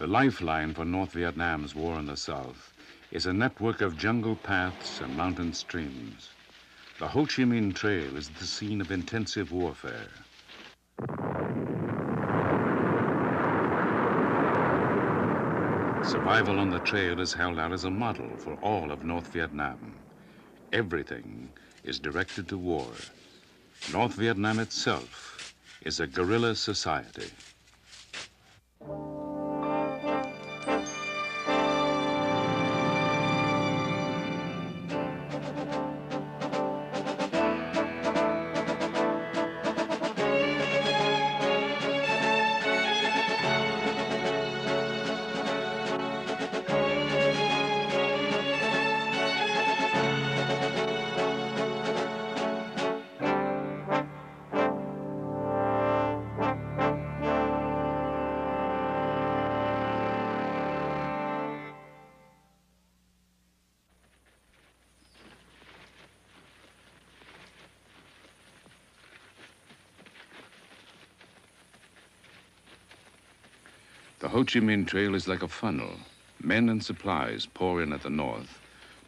The lifeline for North Vietnam's war in the South is a network of jungle paths and mountain streams. The Ho Chi Minh Trail is the scene of intensive warfare. Survival on the trail is held out as a model for all of North Vietnam. Everything is directed to war. North Vietnam itself is a guerrilla society. The Ho Chi Minh Trail is like a funnel. Men and supplies pour in at the north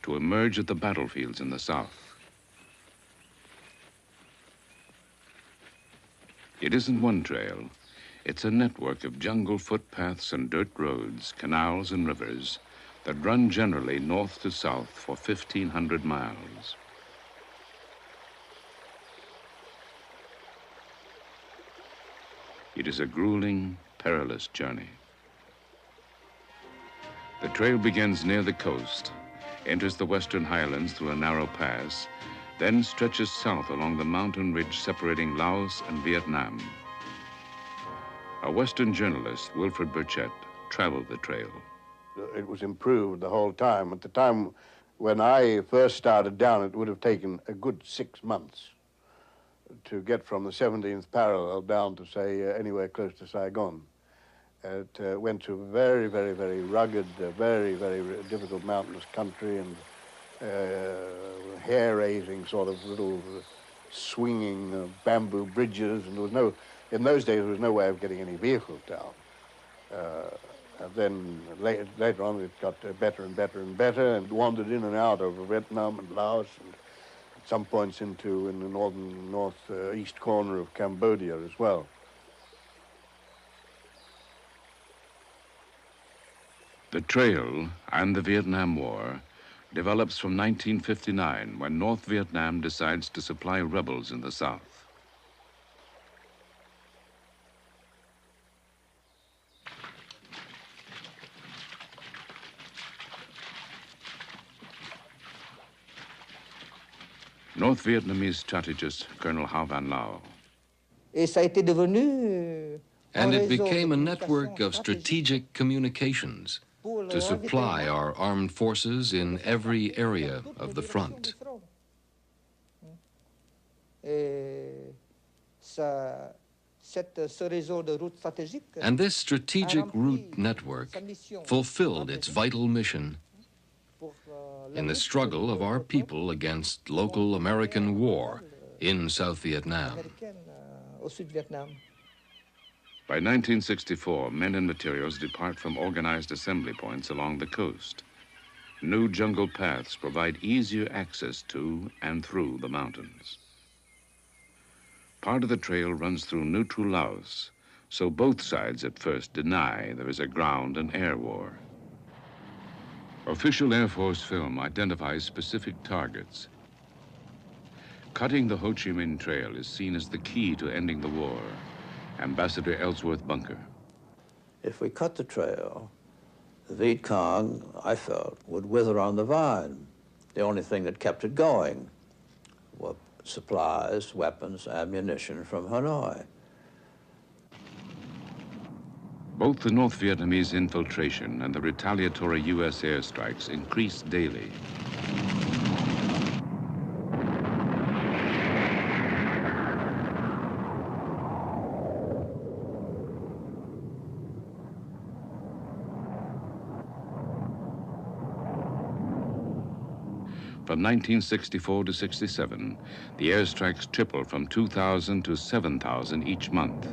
to emerge at the battlefields in the south. It isn't one trail. It's a network of jungle footpaths and dirt roads, canals and rivers that run generally north to south for 1,500 miles. It is a grueling, perilous journey. The trail begins near the coast, enters the western highlands through a narrow pass, then stretches south along the mountain ridge separating Laos and Vietnam. A Western journalist, Wilfred Burchett, traveled the trail. It was improved the whole time. At the time when I first started down, it would have taken a good 6 months to get from the 17th parallel down to, say, anywhere close to Saigon. It went through very, very, very rugged, very, very difficult mountainous country and hair-raising sort of little swinging bamboo bridges. And there was no, in those days, there was no way of getting any vehicles down. And then later on, it got better and better and better and wandered in and out over Vietnam and Laos and at some points into in the northeast corner of Cambodia as well. The trail and the Vietnam War develops from 1959 when North Vietnam decides to supply rebels in the south. North Vietnamese strategist Colonel Hao Van Lao. And it became a network of strategic communications to supply our armed forces in every area of the front. And this strategic route network fulfilled its vital mission in the struggle of our people against local American war in South Vietnam. By 1964, men and materials depart from organized assembly points along the coast. New jungle paths provide easier access to and through the mountains. Part of the trail runs through neutral Laos, so both sides at first deny there is a ground and air war. Official Air Force film identifies specific targets. Cutting the Ho Chi Minh Trail is seen as the key to ending the war. Ambassador Ellsworth Bunker. If we cut the trail, the Viet Cong, I felt, would wither on the vine. The only thing that kept it going were supplies, weapons, ammunition from Hanoi. Both the North Vietnamese infiltration and the retaliatory U.S. airstrikes increased daily. From 1964 to 67, the airstrikes tripled from 2,000 to 7,000 each month.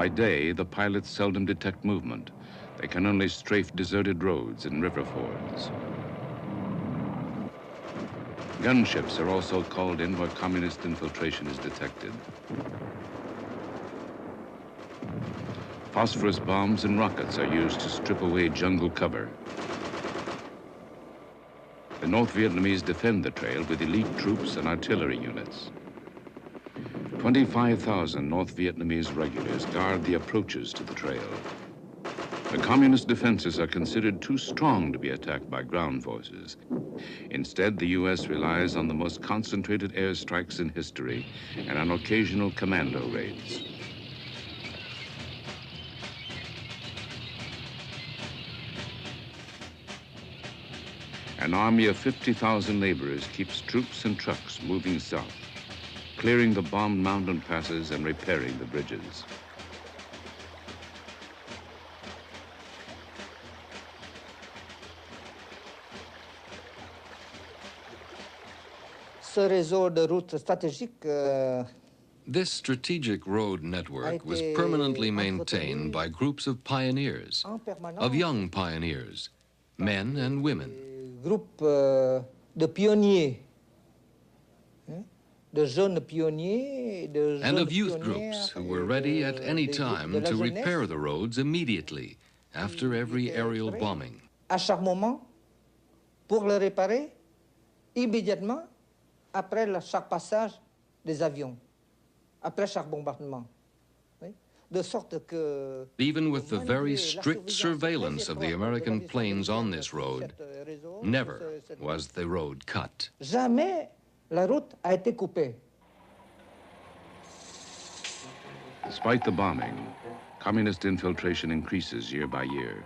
By day, the pilots seldom detect movement. They can only strafe deserted roads and river fords. Gunships are also called in where communist infiltration is detected. Phosphorus bombs and rockets are used to strip away jungle cover. The North Vietnamese defend the trail with elite troops and artillery units. 25,000 North Vietnamese regulars guard the approaches to the trail. The communist defenses are considered too strong to be attacked by ground forces. Instead, the U.S. relies on the most concentrated airstrikes in history and on occasional commando raids. An army of 50,000 laborers keeps troops and trucks moving south, clearing the bombed mountain passes and repairing the bridges. This strategic road network was permanently maintained by groups of pioneers, of young pioneers, men and women. And of youth groups who were ready at any time to repair the roads immediately after every aerial bombing. À chaque moment, pour le réparer immédiatement après chaque passage des avions, après chaque bombardement. Even with the very strict surveillance of the American planes on this road, never was the road cut. Jamais la route a été coupée. Despite the bombing, communist infiltration increases year by year.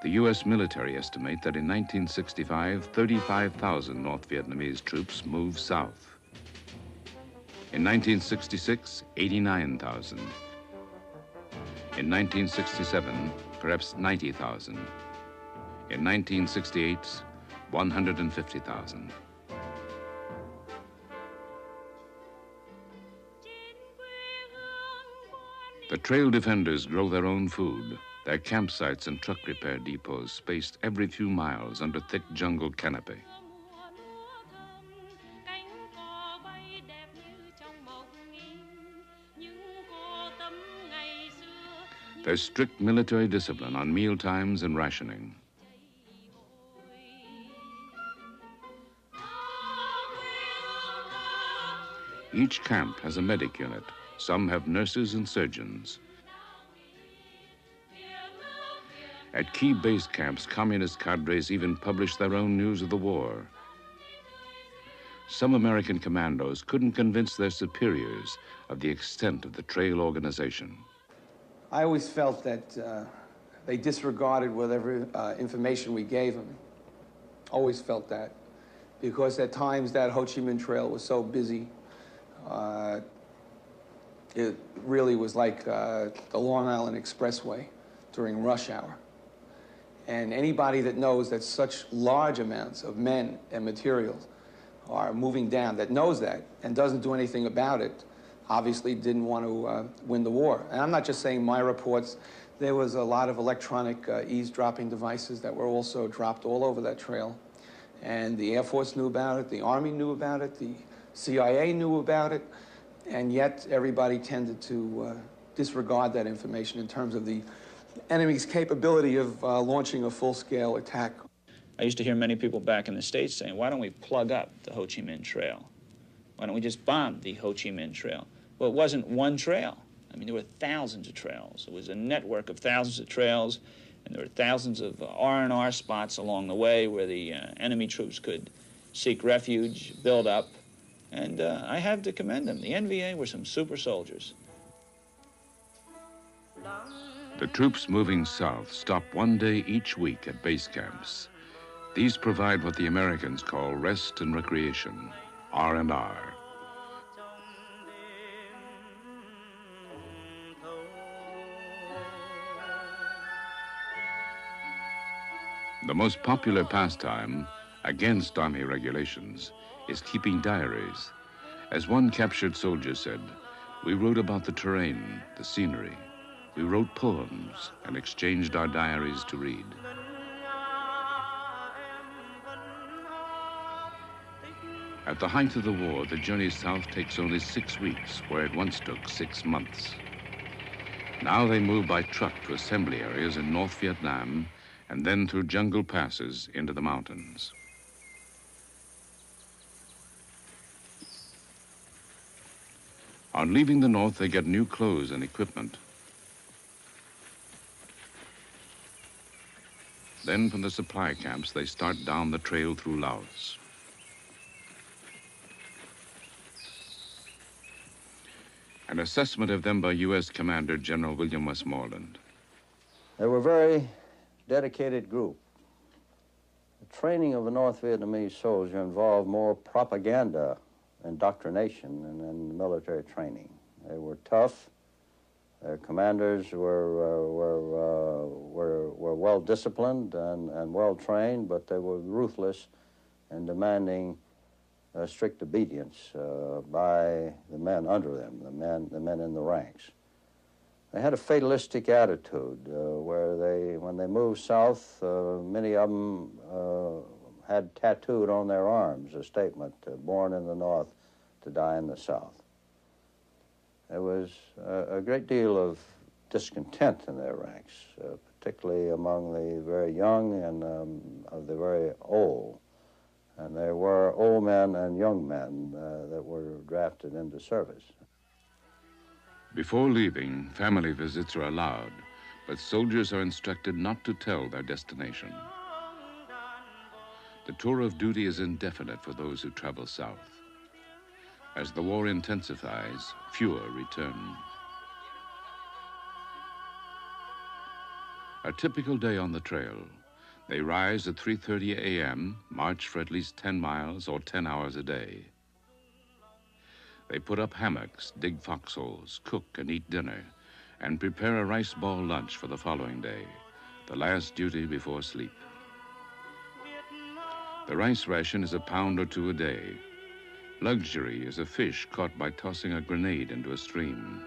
The U.S. military estimate that in 1965, 35,000 North Vietnamese troops moved south. In 1966, 89,000. In 1967, perhaps 90,000. In 1968, 150,000. The trail defenders grow their own food. Their campsites and truck repair depots spaced every few miles under thick jungle canopy. There's strict military discipline on meal times and rationing. Each camp has a medic unit. Some have nurses and surgeons. At key base camps, communist cadres even publish their own news of the war. Some American commandos couldn't convince their superiors of the extent of the trail organization. I always felt that they disregarded whatever information we gave them. Always felt that. Because at times that Ho Chi Minh Trail was so busy. It really was like the Long Island Expressway during rush hour. And anybody that knows that such large amounts of men and materials are moving down, that knows that and doesn't do anything about it, obviously didn't want to win the war. And I'm not just saying my reports. There was a lot of electronic eavesdropping devices that were also dropped all over that trail. And the Air Force knew about it, the Army knew about it, the CIA knew about it, and yet everybody tended to disregard that information in terms of the enemy's capability of launching a full-scale attack. I used to hear many people back in the States saying, why don't we plug up the Ho Chi Minh Trail? Why don't we just bomb the Ho Chi Minh Trail? Well, it wasn't one trail. I mean, there were thousands of trails. It was a network of thousands of trails, and there were thousands of R&R spots along the way where the enemy troops could seek refuge, build up, and I have to commend them. The NVA were some super soldiers. The troops moving south stop one day each week at base camps. These provide what the Americans call rest and recreation, R&R. The most popular pastime against Army regulations is keeping diaries. As one captured soldier said, We wrote about the terrain, the scenery. We wrote poems and exchanged our diaries to read. At the height of the war, the journey south takes only 6 weeks, where it once took 6 months. Now they move by truck to assembly areas in North Vietnam and then through jungle passes into the mountains. On leaving the north, they get new clothes and equipment. Then from the supply camps, they start down the trail through Laos. An assessment of them by U.S. Commander General William Westmoreland. They were a very dedicated group. The training of a North Vietnamese soldier involved more propaganda, indoctrination, than military training. They were tough. Their commanders were well disciplined and well trained, but they were ruthless and demanding strict obedience by the men under them, the men in the ranks. They had a fatalistic attitude where when they moved south, many of them had tattooed on their arms a statement, born in the north to die in the south. There was a great deal of discontent in their ranks, particularly among the very young and of the very old. And there were old men and young men that were drafted into service. Before leaving, family visits are allowed, but soldiers are instructed not to tell their destination. The tour of duty is indefinite for those who travel south. As the war intensifies, fewer return. A typical day on the trail. They rise at 3:30 a.m., march for at least 10 miles or 10 hours a day. They put up hammocks, dig foxholes, cook and eat dinner, and prepare a rice ball lunch for the following day, the last duty before sleep. The rice ration is a pound or two a day. Luxury is a fish caught by tossing a grenade into a stream.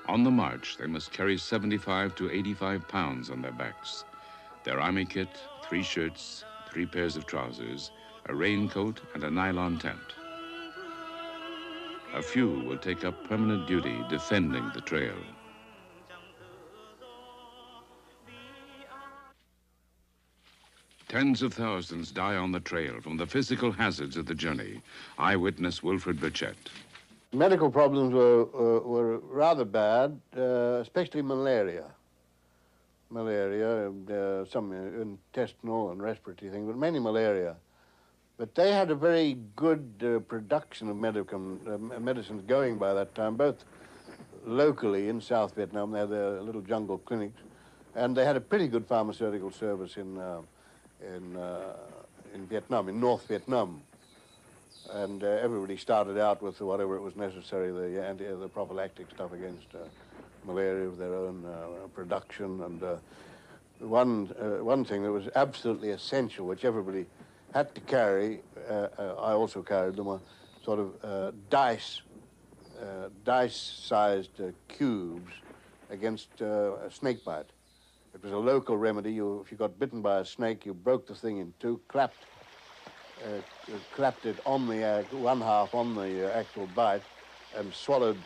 On the march, they must carry 75 to 85 pounds on their backs. Their army kit, 3 shirts, 3 pairs of trousers, a raincoat, and a nylon tent. A few will take up permanent duty defending the trail. Tens of thousands die on the trail from the physical hazards of the journey. Eyewitness Wilfred Burchett. Medical problems were rather bad, especially malaria. Malaria, some intestinal and respiratory things, but mainly malaria. But they had a very good production of medicines going by that time, both locally in South Vietnam. They had their little jungle clinics, and they had a pretty good pharmaceutical service in Vietnam, in North Vietnam. And everybody started out with whatever it was necessary, the prophylactic stuff against malaria of their own production. And one thing that was absolutely essential, which everybody had to carry, I also carried them, were sort of dice-sized cubes against a snake bite. It was a local remedy. If you got bitten by a snake, you broke the thing in two, clapped it on the one half on the actual bite, and swallowed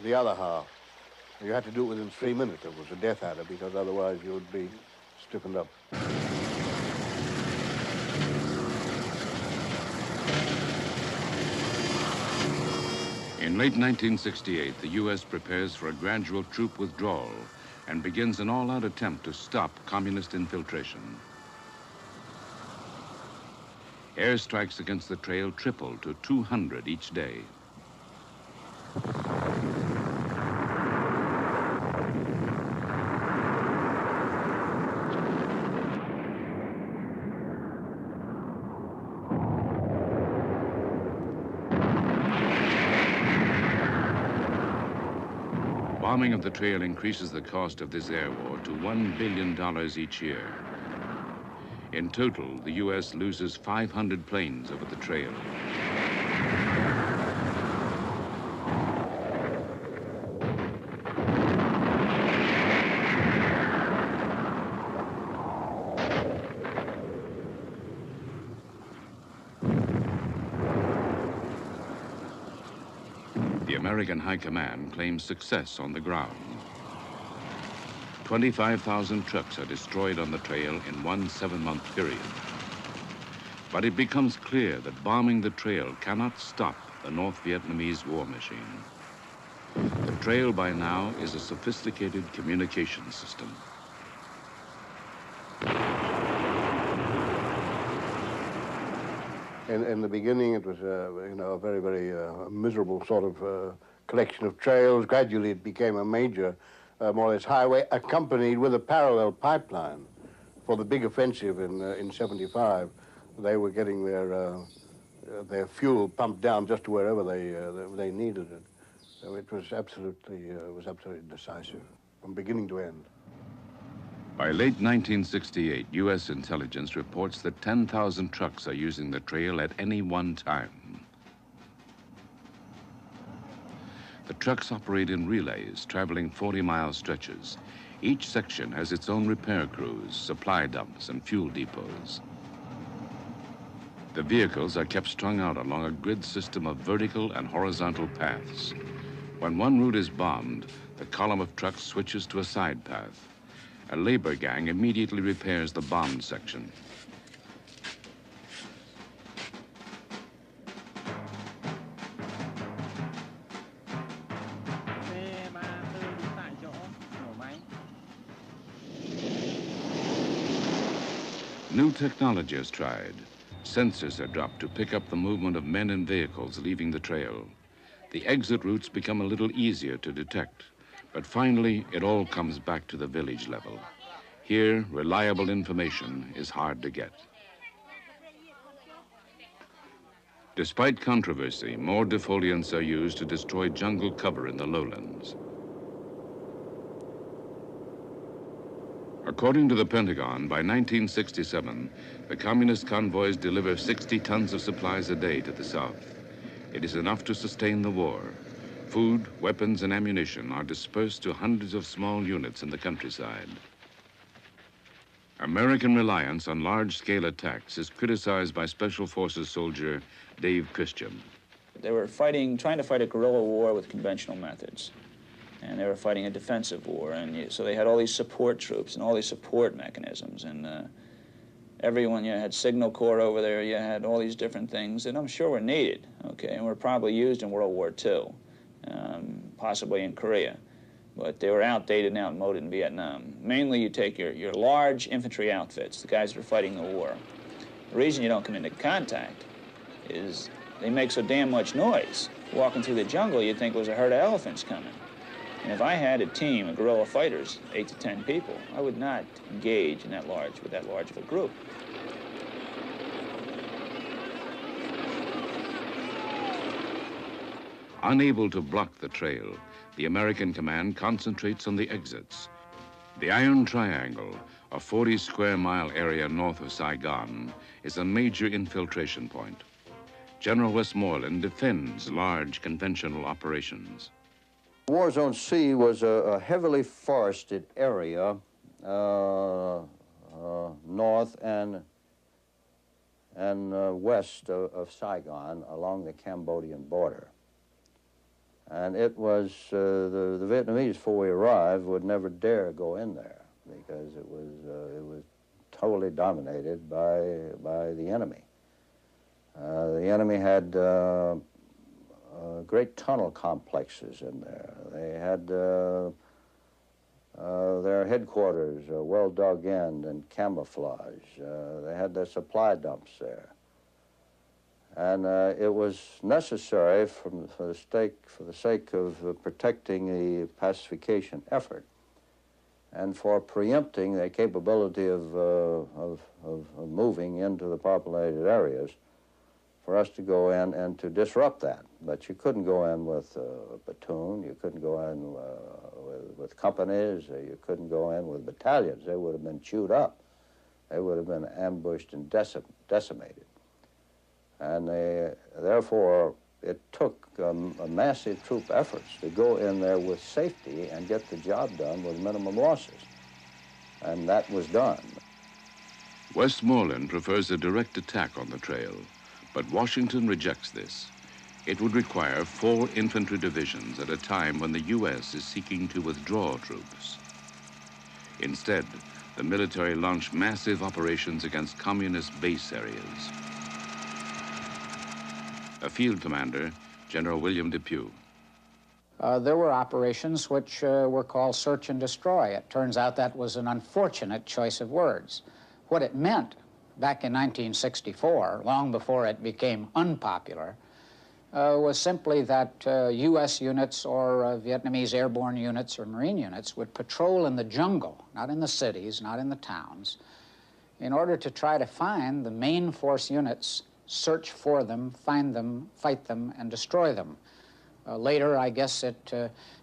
the other half. You had to do it within 3 minutes. It was a death adder, because otherwise you would be stiffened up. In late 1968, the U.S. prepares for a gradual troop withdrawal and begins an all-out attempt to stop communist infiltration. Airstrikes against the trail tripled to 200 each day. Bombing of the trail increases the cost of this air war to $1 billion each year. In total, the U.S. loses 500 planes over the trail. American High Command claims success on the ground. 25,000 trucks are destroyed on the trail in one 7-month period. But it becomes clear that bombing the trail cannot stop the North Vietnamese war machine. The trail by now is a sophisticated communication system. In the beginning, it was a very, very miserable sort of collection of trails. Gradually, it became a major, more or less, highway, accompanied with a parallel pipeline. For the big offensive in '75, they were getting their fuel pumped down just to wherever they needed it. So it was absolutely decisive from beginning to end. By late 1968, U.S. intelligence reports that 10,000 trucks are using the trail at any one time. The trucks operate in relays, traveling 40-mile stretches. Each section has its own repair crews, supply dumps, and fuel depots. The vehicles are kept strung out along a grid system of vertical and horizontal paths. When one route is bombed, the column of trucks switches to a side path. A labor gang immediately repairs the bombed section. New technology is tried. Sensors are dropped to pick up the movement of men and vehicles leaving the trail. The exit routes become a little easier to detect. But finally, it all comes back to the village level. Here, reliable information is hard to get. Despite controversy, more defoliants are used to destroy jungle cover in the lowlands. According to the Pentagon, by 1967, the communist convoys deliver 60 tons of supplies a day to the south. It is enough to sustain the war. Food, weapons, and ammunition are dispersed to hundreds of small units in the countryside. American reliance on large-scale attacks is criticized by Special Forces soldier Dave Christian. They were trying to fight a guerrilla war with conventional methods. And they were fighting a defensive war. And so they had all these support troops and all these support mechanisms. And everyone, you had Signal Corps over there, you had all these different things that I'm sure were needed, okay, and were probably used in World War II. Possibly in Korea, but they were outdated and outmoded in Vietnam. Mainly you take your large infantry outfits, the guys that are fighting the war. The reason you don't come into contact is they make so damn much noise. Walking through the jungle, you'd think it was a herd of elephants coming. And if I had a team of guerrilla fighters, 8 to 10 people, I would not engage with that large of a group. Unable to block the trail, the American command concentrates on the exits. The Iron Triangle, a 40-square-mile area north of Saigon, is a major infiltration point. General Westmoreland defends large conventional operations. War Zone C was a heavily forested area north and west of Saigon along the Cambodian border. And it was, the Vietnamese, before we arrived, would never dare go in there because it was totally dominated by the enemy. The enemy had great tunnel complexes in there. They had their headquarters well dug in and camouflaged. They had their supply dumps there. And it was necessary for the sake of protecting the pacification effort and for preempting the capability of moving into the populated areas, for us to go in and to disrupt that. But you couldn't go in with a platoon, you couldn't go in with companies, you couldn't go in with battalions. They would have been chewed up. They would have been ambushed and decimated. And therefore, it took a massive troop efforts to go in there with safety and get the job done with minimum losses. And that was done. Westmoreland prefers a direct attack on the trail, but Washington rejects this. It would require 4 infantry divisions at a time when the U.S. is seeking to withdraw troops. Instead, the military launched massive operations against communist base areas. A field commander, General William Depew. There were operations which were called search and destroy. It turns out that was an unfortunate choice of words. What it meant back in 1964, long before it became unpopular, was simply that U.S. units or Vietnamese airborne units or Marine units would patrol in the jungle, not in the cities, not in the towns, in order to try to find the main force units, search for them, find them, fight them, and destroy them. Later, I guess it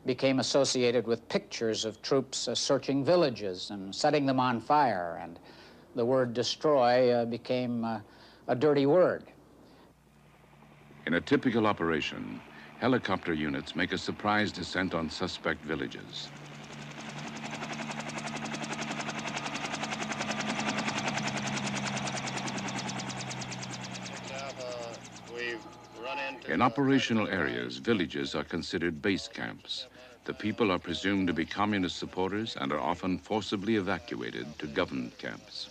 became associated with pictures of troops searching villages and setting them on fire, and the word destroy became a dirty word. In a typical operation, helicopter units make a surprise descent on suspect villages. In operational areas, villages are considered base camps. The people are presumed to be communist supporters and are often forcibly evacuated to government camps.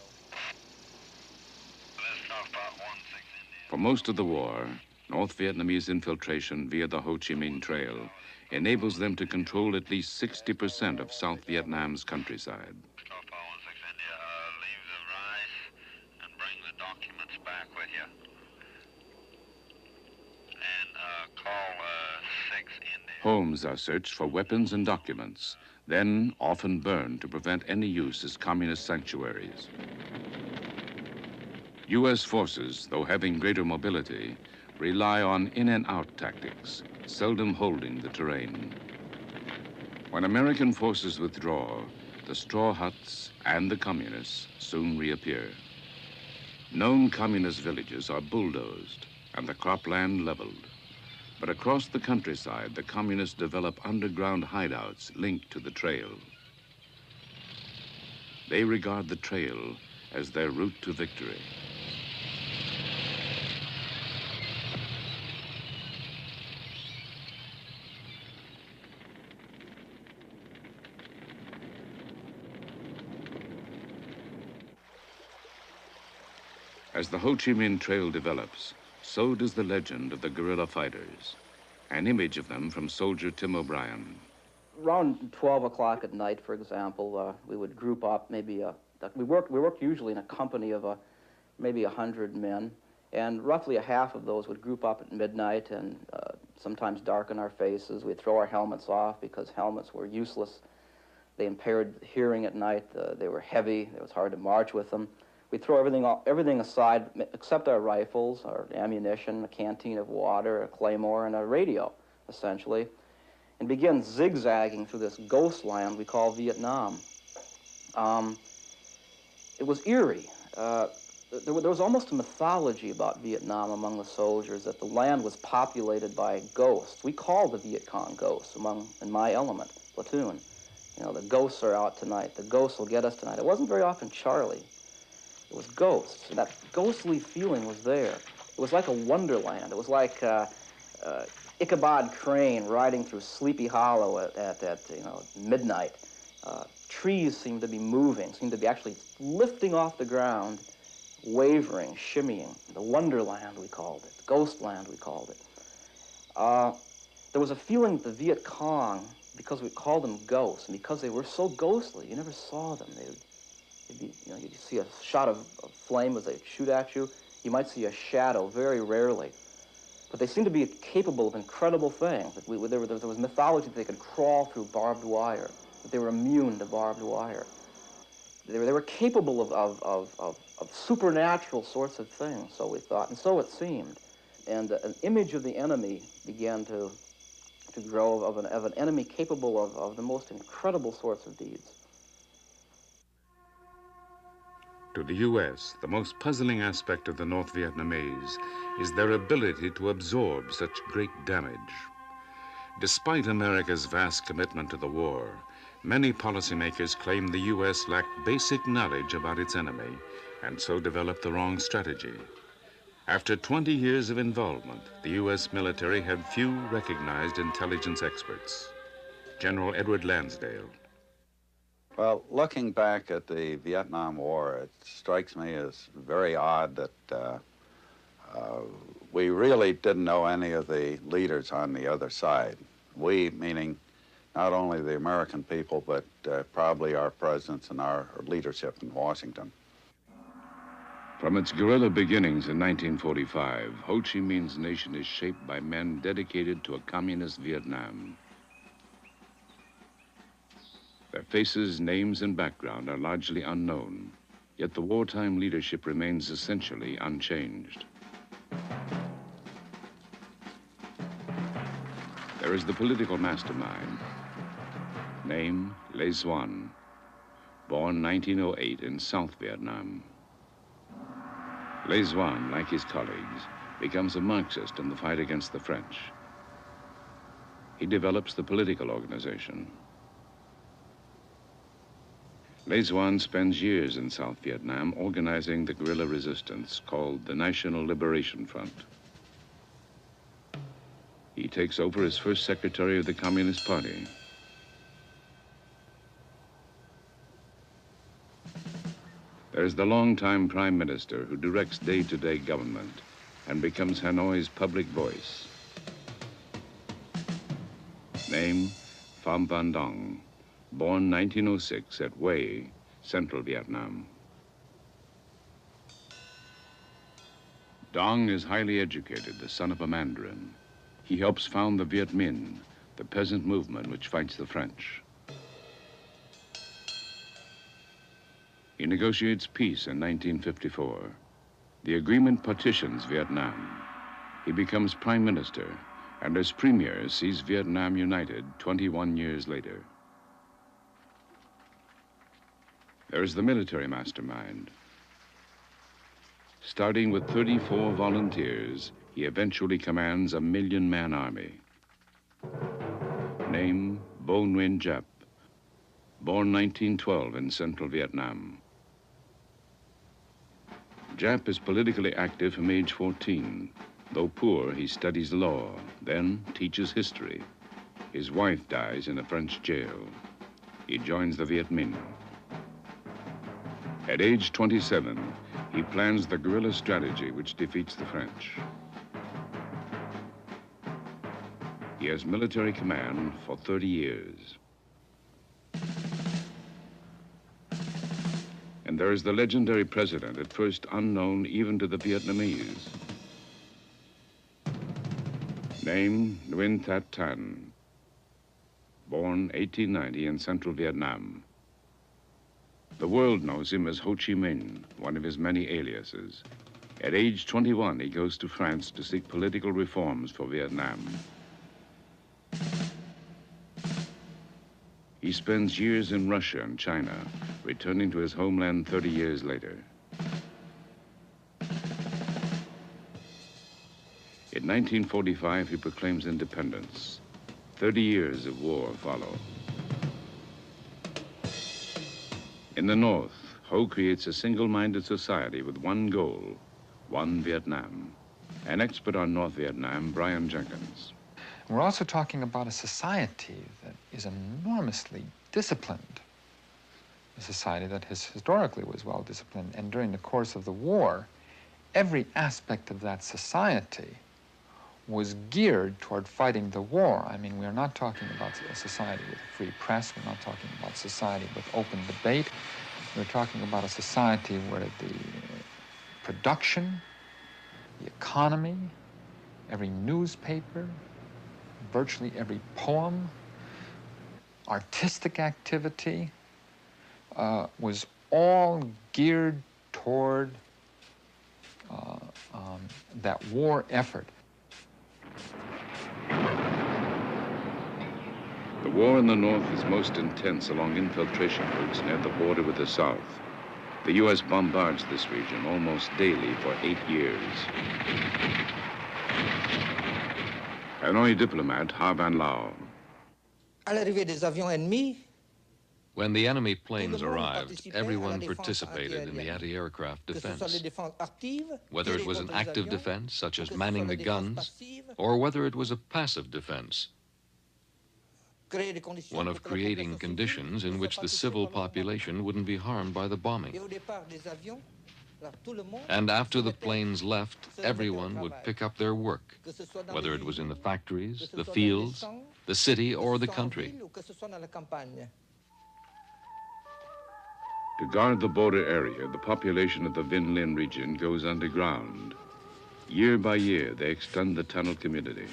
For most of the war, North Vietnamese infiltration via the Ho Chi Minh Trail enables them to control at least 60% of South Vietnam's countryside. Leave the rice and bring the documents back with you. And call 6 India. Homes are searched for weapons and documents, then often burned to prevent any use as communist sanctuaries. U.S. forces, though having greater mobility, rely on in-and-out tactics, seldom holding the terrain. When American forces withdraw, the straw huts and the communists soon reappear. Known communist villages are bulldozed and the cropland leveled. But across the countryside, the communists develop underground hideouts linked to the trail. They regard the trail as their route to victory. As the Ho Chi Minh Trail develops, so does the legend of the guerrilla fighters, an image of them from soldier Tim O'Brien. Around 12 o'clock at night, for example, we would group up, maybe, we worked usually in a company of maybe 100 men, and roughly a half of those would group up at midnight and sometimes darken our faces. We'd throw our helmets off because helmets were useless. They impaired hearing at night. They were heavy. It was hard to march with them. We'd throw everything aside except our rifles, our ammunition, a canteen of water, a claymore, and a radio, essentially, and begin zigzagging through this ghost land we call Vietnam. It was eerie. There was almost a mythology about Vietnam among the soldiers, that the land was populated by ghosts. We called the Viet Cong ghosts in my element, platoon. You know, the ghosts are out tonight. The ghosts will get us tonight. It wasn't very often Charlie. It was ghosts, and that ghostly feeling was there. It was like a wonderland. It was like Ichabod Crane riding through Sleepy Hollow at midnight. Trees seemed to be moving, seemed to be actually lifting off the ground, wavering, shimmying. The wonderland, we called it. Ghostland, we called it. There was a feeling that the Viet Cong, because we called them ghosts, and because they were so ghostly, you never saw them. You'd see a shot of flame as they shoot at you. You might see a shadow very rarely. But they seemed to be capable of incredible things. That there was mythology that they could crawl through barbed wire, that they were immune to barbed wire. They were capable of supernatural sorts of things, so we thought, and so it seemed. And an image of the enemy began to grow of an enemy capable of the most incredible sorts of deeds. To the U.S., the most puzzling aspect of the North Vietnamese is their ability to absorb such great damage. Despite America's vast commitment to the war, many policymakers claim the U.S. lacked basic knowledge about its enemy and so developed the wrong strategy. After 20 years of involvement, the U.S. military had few recognized intelligence experts. General Edward Lansdale. Well, looking back at the Vietnam War, it strikes me as very odd that we really didn't know any of the leaders on the other side. We, meaning not only the American people, but probably our presidents and our leadership in Washington. From its guerrilla beginnings in 1945, Ho Chi Minh's nation is shaped by men dedicated to a communist Vietnam. Their faces, names, and background are largely unknown, yet the wartime leadership remains essentially unchanged. There is the political mastermind. Name, Le Duan, born 1908 in South Vietnam. Le Duan, like his colleagues, becomes a Marxist in the fight against the French. He develops the political organization. Le Duan spends years in South Vietnam organizing the guerrilla resistance called the National Liberation Front. He takes over as first secretary of the Communist Party. There's the longtime prime minister who directs day-to-day government and becomes Hanoi's public voice. Name, Pham Van Dong, born 1906 at Hue, Central Vietnam. Dong is highly educated, the son of a Mandarin. He helps found the Viet Minh, the peasant movement which fights the French. He negotiates peace in 1954. The agreement partitions Vietnam. He becomes prime minister, and as premier sees Vietnam united 21 years later. There's the military mastermind. Starting with 34 volunteers, he eventually commands a 1 million-man army. Name, Bo Nguyen Giap, born 1912 in central Vietnam. Giap is politically active from age 14. Though poor, he studies law, then teaches history. His wife dies in a French jail. He joins the Viet Minh. At age 27, he plans the guerrilla strategy which defeats the French. He has military command for 30 years. And there is the legendary president, at first unknown even to the Vietnamese. Name, Nguyen That Tan, born 1890 in central Vietnam. The world knows him as Ho Chi Minh, one of his many aliases. At age 21, he goes to France to seek political reforms for Vietnam. He spends years in Russia and China, returning to his homeland 30 years later. In 1945, he proclaims independence. 30 years of war follow. In the North, Ho creates a single-minded society with one goal, one Vietnam. An expert on North Vietnam, Brian Jenkins. We're also talking about a society that is enormously disciplined, a society that historically was well disciplined, and during the course of the war, every aspect of that society was geared toward fighting the war. I mean, we are not talking about a society with a free press, we're not talking about a society with open debate, we're talking about a society where the production, the economy, every newspaper, virtually every poem, artistic activity was all geared toward that war effort. The war in the North is most intense along infiltration routes near the border with the South. The U.S. bombards this region almost daily for 8 years. Hanoi diplomat Ha Van Lao. À l'arrivée des avions ennemis, When the enemy planes arrived, everyone participated in the anti-aircraft defense, whether it was an active defense, such as manning the guns, or whether it was a passive defense, one of creating conditions in which the civil population wouldn't be harmed by the bombing. And after the planes left, everyone would pick up their work, whether it was in the factories, the fields, the city, or the country. To guard the border area, the population of the Vinh Linh region goes underground. Year by year, they extend the tunnel community.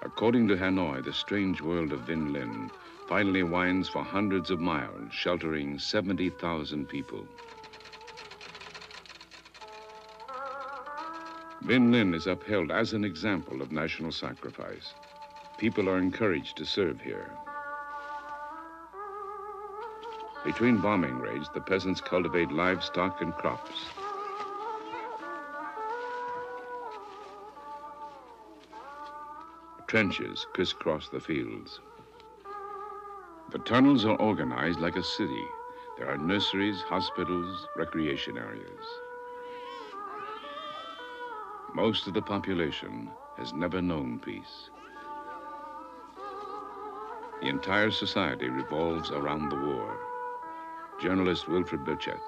According to Hanoi, the strange world of Vinh Linh finally winds for hundreds of miles, sheltering 70,000 people. Vinh Linh is upheld as an example of national sacrifice. People are encouraged to serve here. Between bombing raids, the peasants cultivate livestock and crops. Trenches crisscross the fields. The tunnels are organized like a city. There are nurseries, hospitals, recreation areas. Most of the population has never known peace. The entire society revolves around the war. Journalist Wilfred Burchett.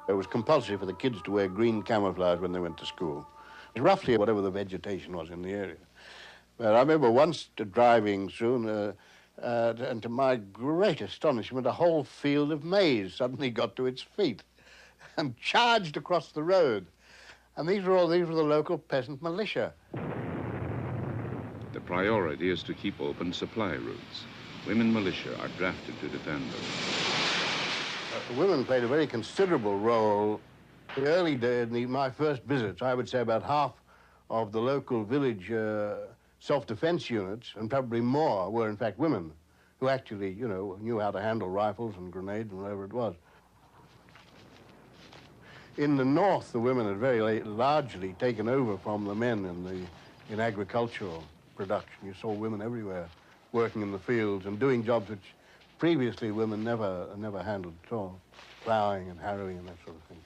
It was compulsory for the kids to wear green camouflage when they went to school. Roughly whatever the vegetation was in the area. But I remember once driving through, and to my great astonishment, a whole field of maize suddenly got to its feet and charged across the road. And these were the local peasant militia. The priority is to keep open supply routes. Women militia are drafted to defend them. Women played a very considerable role. In the early days, my first visits, I would say about half of the local village self-defense units, and probably more, were in fact women who actually, you know, knew how to handle rifles and grenades and whatever it was. In the north, the women had very largely taken over from the men in agricultural production. You saw women everywhere working in the fields and doing jobs which previously women never handled at all, plowing and harrowing and that sort of thing.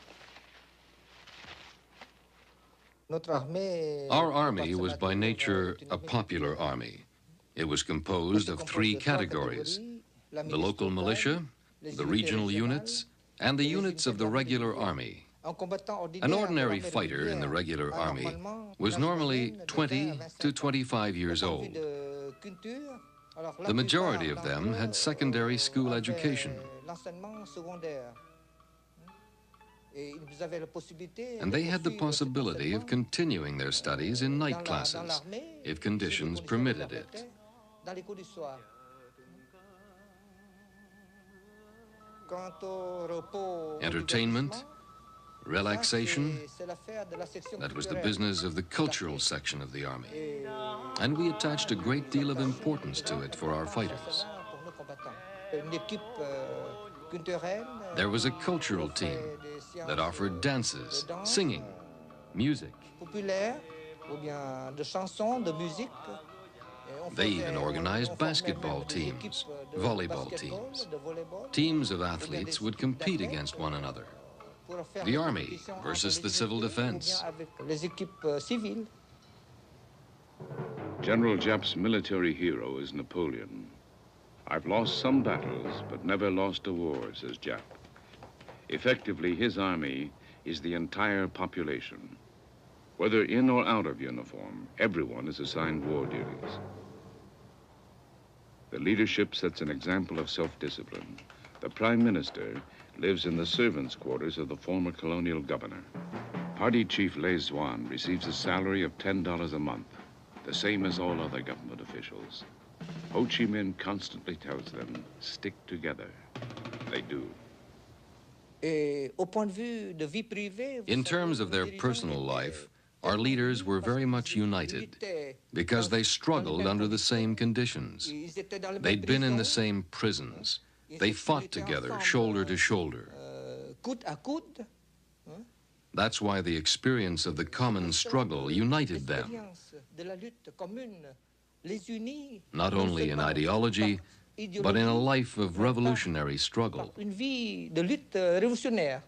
Our army was by nature a popular army. It was composed of three categories: the local militia, the regional units, and the units of the regular army. An ordinary fighter in the regular army was normally 20 to 25 years old. The majority of them had secondary school education, and they had the possibility of continuing their studies in night classes, if conditions permitted it. Entertainment, relaxation, that was the business of the cultural section of the army, and we attached a great deal of importance to it for our fighters. There was a cultural team that offered dances, singing, music. They even organized basketball teams, volleyball teams. Teams of athletes would compete against one another. The army versus the civil defense. General Giap's military hero is Napoleon. I've lost some battles, but never lost a war, says Giap. Effectively, his army is the entire population. Whether in or out of uniform, everyone is assigned war duties. The leadership sets an example of self-discipline. The Prime Minister lives in the servants' quarters of the former colonial governor. Party Chief Le Duan receives a salary of $10 a month, the same as all other government officials. Ho Chi Minh constantly tells them, stick together. They do. In terms of their personal life, our leaders were very much united because they struggled under the same conditions. They'd been in the same prisons. They fought together, shoulder to shoulder. That's why the experience of the common struggle united them, not only in ideology, but in a life of revolutionary struggle. Une vie de lutte révolutionnaire.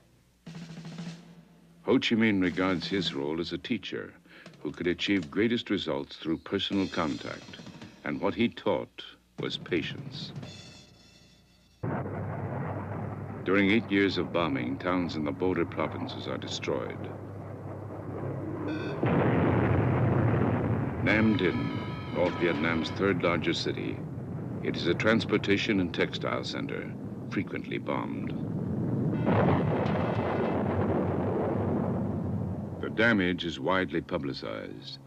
Ho Chi Minh regards his role as a teacher who could achieve greatest results through personal contact, and what he taught was patience. During 8 years of bombing, towns in the border provinces are destroyed. Nam Dinh, North Vietnam's third largest city, it is a transportation and textile center, frequently bombed. The damage is widely publicized.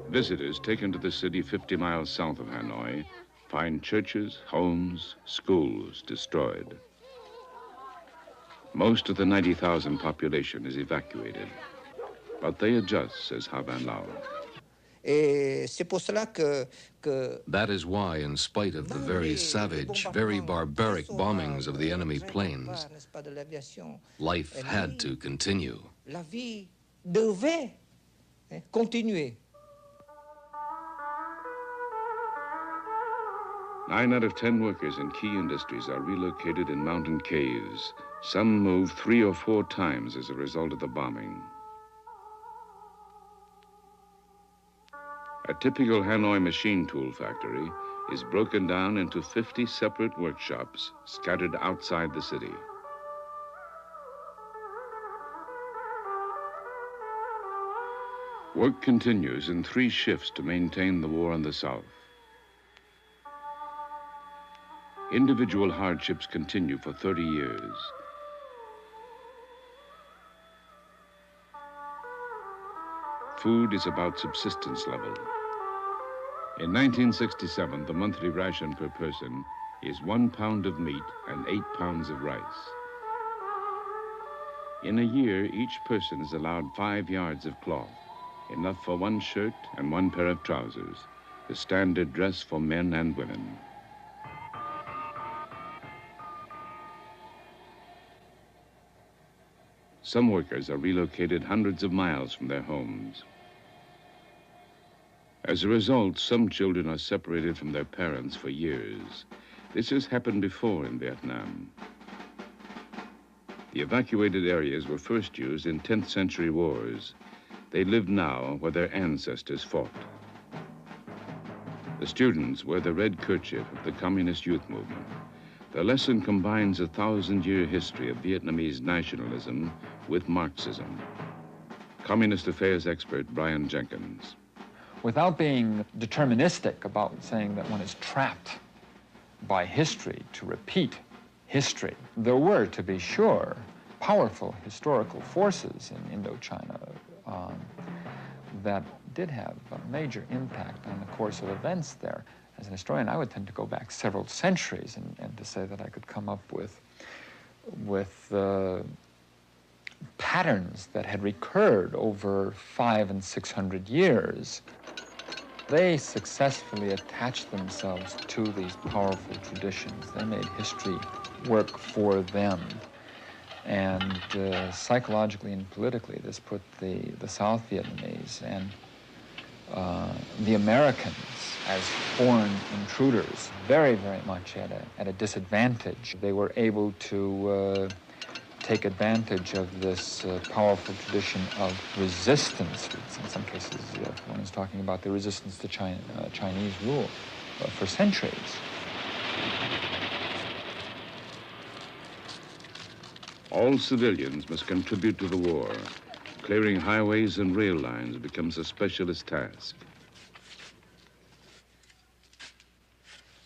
Visitors taken to the city 50 miles south of Hanoi find churches, homes, schools destroyed. Most of the 90,000 population is evacuated, but they adjust, says Ha Van Lao. That is why, in spite of the very savage, very barbaric bombings of the enemy planes, life had to continue. La vie devait continuer. 9 out of 10 workers in key industries are relocated in mountain caves. Some move 3 or 4 times as a result of the bombing. A typical Hanoi machine tool factory is broken down into 50 separate workshops scattered outside the city. Work continues in 3 shifts to maintain the war in the south. Individual hardships continue for 30 years. Food is about subsistence level. In 1967, the monthly ration per person is 1 pound of meat and 8 pounds of rice. In a year, each person is allowed 5 yards of cloth, enough for 1 shirt and 1 pair of trousers, the standard dress for men and women. Some workers are relocated hundreds of miles from their homes. As a result, some children are separated from their parents for years. This has happened before in Vietnam. The evacuated areas were first used in 10th century wars. They live now where their ancestors fought. The students wear the red kerchief of the Communist Youth Movement. The lesson combines a 1,000-year history of Vietnamese nationalism with Marxism. Communist affairs expert Brian Jenkins. Without being deterministic about saying that one is trapped by history to repeat history, there were, to be sure, powerful historical forces in Indochina that did have a major impact on the course of events there. As an historian, I would tend to go back several centuries and to say that I could come up with patterns that had recurred over 500 and 600 years. They successfully attached themselves to these powerful traditions. They made history work for them. And psychologically and politically, this put the South Vietnamese and the Americans as foreign intruders very, very much at a disadvantage. They were able to take advantage of this powerful tradition of resistance. In some cases, one is talking about the resistance to Chinese rule for centuries. All civilians must contribute to the war. Clearing highways and rail lines becomes a specialist task.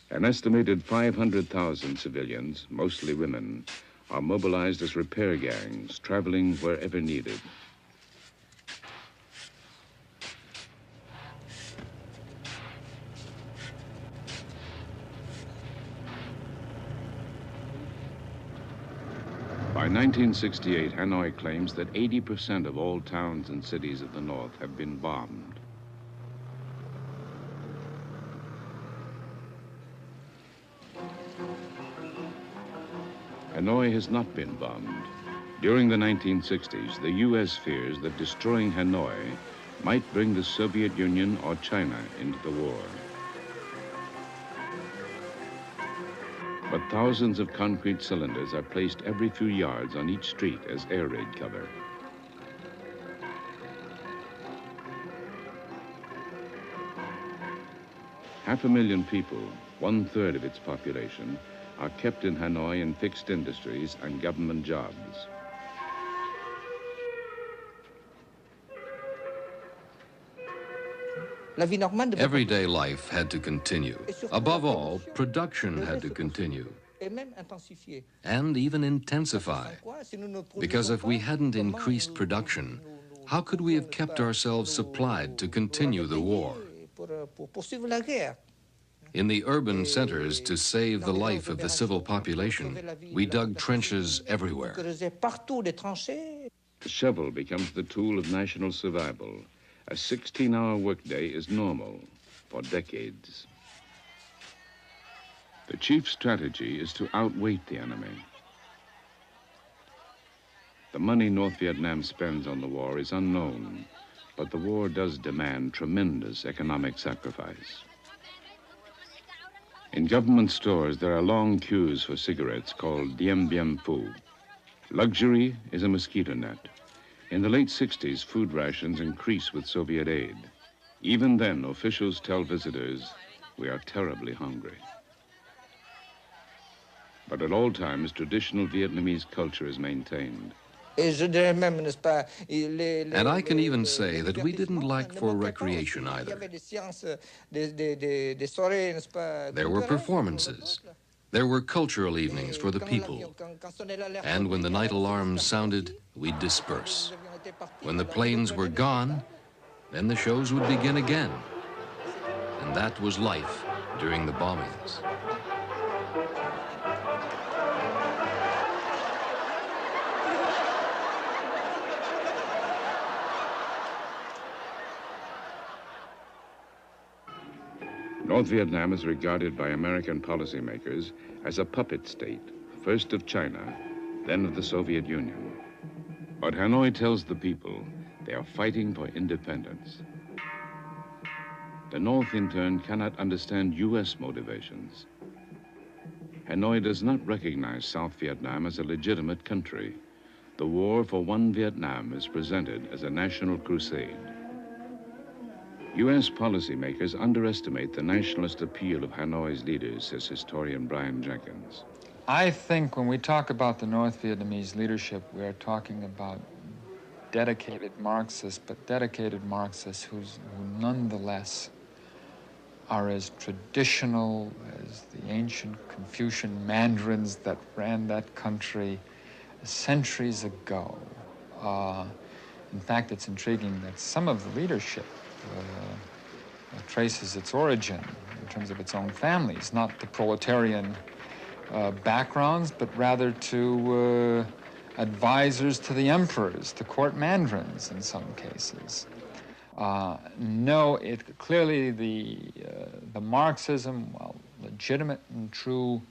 An estimated 500,000 civilians, mostly women, are mobilized as repair gangs, traveling wherever needed. By 1968, Hanoi claims that 80% of all towns and cities of the north have been bombed. Hanoi has not been bombed. During the 1960s, the U.S. fears that destroying Hanoi might bring the Soviet Union or China into the war. But thousands of concrete cylinders are placed every few yards on each street as air raid cover. Half a million people, 1/3 of its population, are kept in Hanoi in fixed industries and government jobs. Everyday life had to continue. Above all, production had to continue and even intensify. Because if we hadn't increased production, how could we have kept ourselves supplied to continue the war? In the urban centers, to save the life of the civil population, we dug trenches everywhere. The shovel becomes the tool of national survival. A 16-hour workday is normal for decades. The chief strategy is to outweight the enemy. The money North Vietnam spends on the war is unknown, but the war does demand tremendous economic sacrifice. In government stores, there are long queues for cigarettes called diem bien phu. Luxury is a mosquito net. In the late 60s, food rations increase with Soviet aid. Even then, officials tell visitors, we are terribly hungry. But at all times, traditional Vietnamese culture is maintained. And I can even say that we didn't lack for recreation either. There were performances. There were cultural evenings for the people. And when the night alarms sounded, we'd disperse. When the planes were gone, then the shows would begin again. And that was life during the bombings. North Vietnam is regarded by American policymakers as a puppet state, first of China, then of the Soviet Union. But Hanoi tells the people they are fighting for independence. The North, in turn, cannot understand U.S. motivations. Hanoi does not recognize South Vietnam as a legitimate country. The war for one Vietnam is presented as a national crusade. U.S. policymakers underestimate the nationalist appeal of Hanoi's leaders, says historian Brian Jenkins. I think when we talk about the North Vietnamese leadership, we are talking about dedicated Marxists, but dedicated Marxists who nonetheless are as traditional as the ancient Confucian mandarins that ran that country centuries ago. In fact, it's intriguing that some of the leadership traces its origin in terms of its own families, not to proletarian backgrounds, but rather to advisors to the emperors, to court mandarins in some cases. No, clearly the Marxism, while legitimate and true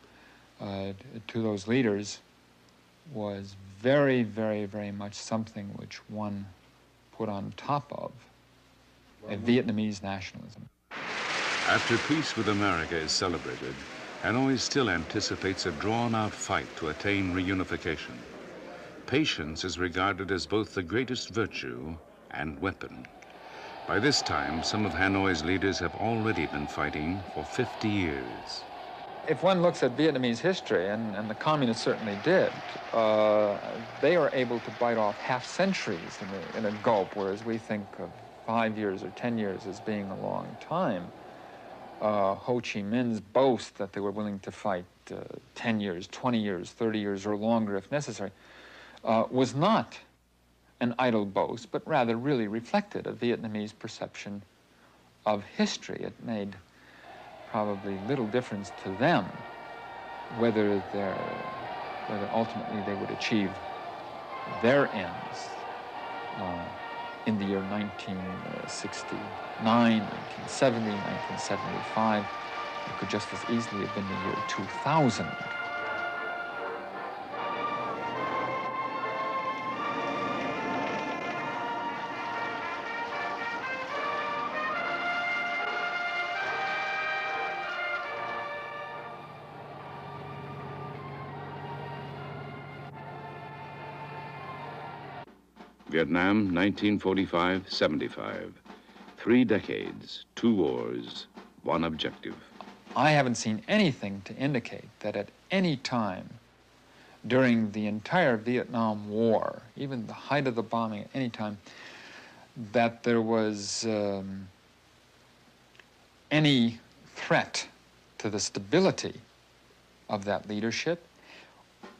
to those leaders, was very, very, very much something which one put on top of a Vietnamese nationalism. After peace with America is celebrated, Hanoi still anticipates a drawn-out fight to attain reunification. Patience is regarded as both the greatest virtue and weapon. By this time, some of Hanoi's leaders have already been fighting for 50 years. If one looks at Vietnamese history, and the communists certainly did, they are able to bite off half centuries in a gulp, whereas we think of 5 years or 10 years as being a long time. Ho Chi Minh's boast that they were willing to fight 10 years, 20 years, 30 years, or longer if necessary, was not an idle boast, but rather really reflected a Vietnamese perception of history. It made probably little difference to them whether ultimately they would achieve their ends in the year 1969, 1970, 1975. It could just as easily have been the year 2000. Vietnam, 1945-75. 3 decades, 2 wars, 1 objective. I haven't seen anything to indicate that at any time during the entire Vietnam War, even the height of the bombing at any time, that there was any threat to the stability of that leadership,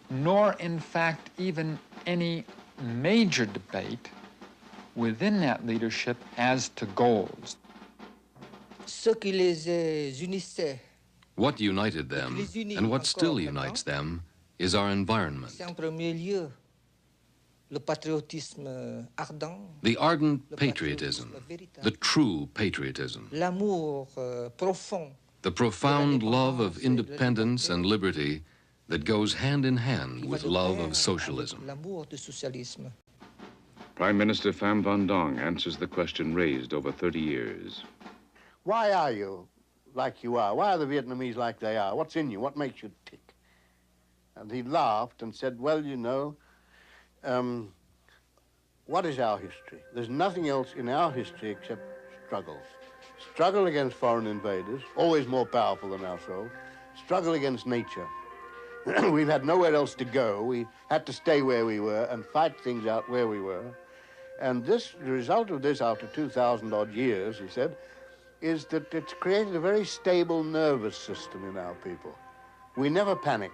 nor in fact even any major debate within that leadership as to goals. What united them, and what still unites them, is our environment. The ardent patriotism, the true patriotism. The profound love of independence and liberty that goes hand in hand with love of socialism. Prime Minister Pham Van Dong answers the question raised over 30 years. Why are you like you are? Why are the Vietnamese like they are? What's in you? What makes you tick? And he laughed and said, well, you know, what is our history? There's nothing else in our history except struggles. Struggle against foreign invaders, always more powerful than ourselves. Struggle against nature. We've had nowhere else to go. We had to stay where we were and fight things out where we were. And this, the result of this after 2,000 odd years, he said, is that it's created a very stable nervous system in our people. We never panic.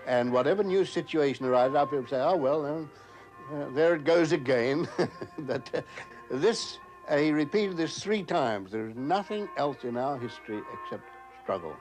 And whatever new situation arises, our people say, oh, well, there it goes again. He repeated this 3 times. There is nothing else in our history except struggle.